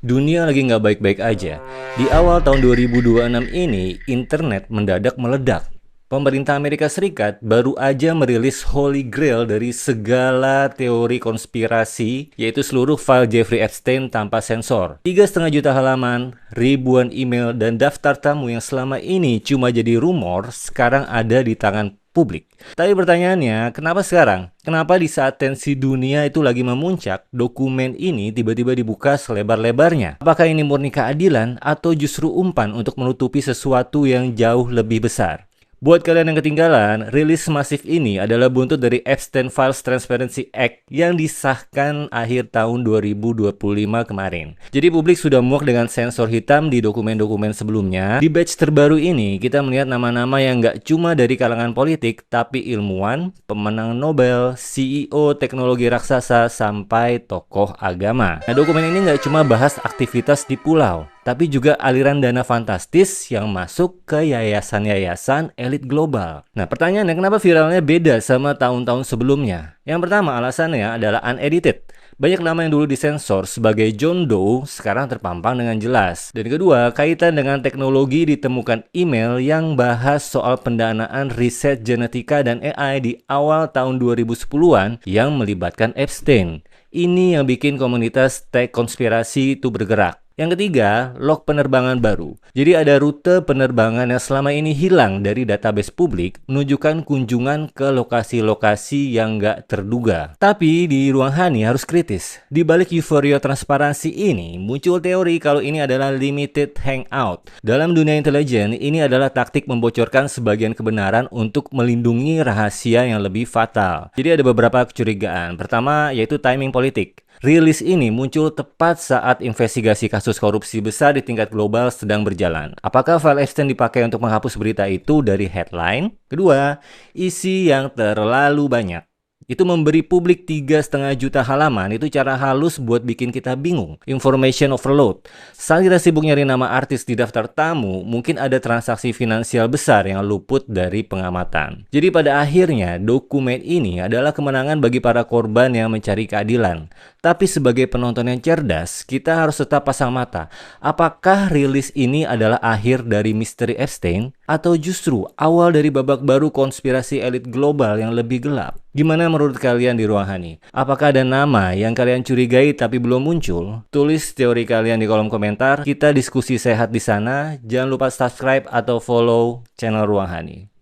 Dunia lagi nggak baik-baik aja. Di awal tahun 2026 ini, internet mendadak meledak. Pemerintah Amerika Serikat baru aja merilis Holy Grail dari segala teori konspirasi, yaitu seluruh file Jeffrey Epstein tanpa sensor. 3,5 juta halaman, ribuan email, dan daftar tamu yang selama ini cuma jadi rumor, sekarang ada di tangan publik. Tapi pertanyaannya, kenapa sekarang? Kenapa di saat tensi dunia itu lagi memuncak, dokumen ini tiba-tiba dibuka selebar-lebarnya? Apakah ini murni keadilan atau justru umpan untuk menutupi sesuatu yang jauh lebih besar? Buat kalian yang ketinggalan, rilis masif ini adalah buntut dari Epstein Files Transparency Act yang disahkan akhir tahun 2025 kemarin. Jadi publik sudah muak dengan sensor hitam di dokumen-dokumen sebelumnya. Di batch terbaru ini, kita melihat nama-nama yang nggak cuma dari kalangan politik, tapi ilmuwan, pemenang Nobel, CEO teknologi raksasa, sampai tokoh agama. Nah, dokumen ini nggak cuma bahas aktivitas di pulau, tapi juga aliran dana fantastis yang masuk ke yayasan-yayasan elit global. Nah, pertanyaannya kenapa viralnya beda sama tahun-tahun sebelumnya? Yang pertama, alasannya adalah unedited. Banyak nama yang dulu disensor sebagai John Doe sekarang terpampang dengan jelas. Dan kedua, kaitan dengan teknologi ditemukan email yang bahas soal pendanaan riset genetika dan AI di awal tahun 2010-an yang melibatkan Epstein. Ini yang bikin komunitas tech konspirasi itu bergerak. Yang ketiga, log penerbangan baru. Jadi ada rute penerbangan yang selama ini hilang dari database publik, menunjukkan kunjungan ke lokasi-lokasi yang nggak terduga. Tapi di ruang Hani harus kritis. Di balik euforia transparansi ini, muncul teori kalau ini adalah limited hangout. Dalam dunia intelijen, ini adalah taktik membocorkan sebagian kebenaran untuk melindungi rahasia yang lebih fatal. Jadi ada beberapa kecurigaan. Pertama, yaitu timing politik. Rilis ini muncul tepat saat investigasi kasus korupsi besar di tingkat global sedang berjalan. Apakah file Epstein dipakai untuk menghapus berita itu dari headline? Kedua, isi yang terlalu banyak. Itu memberi publik 3,5 juta halaman, itu cara halus buat bikin kita bingung. Information overload. Saat kita sibuk nyari nama artis di daftar tamu, mungkin ada transaksi finansial besar yang luput dari pengamatan. Jadi pada akhirnya, dokumen ini adalah kemenangan bagi para korban yang mencari keadilan. Tapi sebagai penonton yang cerdas, kita harus tetap pasang mata. Apakah rilis ini adalah akhir dari misteri Epstein? Atau justru awal dari babak baru konspirasi elit global yang lebih gelap? Gimana menurut kalian di Ruang Hani? Apakah ada nama yang kalian curigai tapi belum muncul? Tulis teori kalian di kolom komentar. Kita diskusi sehat di sana. Jangan lupa subscribe atau follow channel Ruang Hani.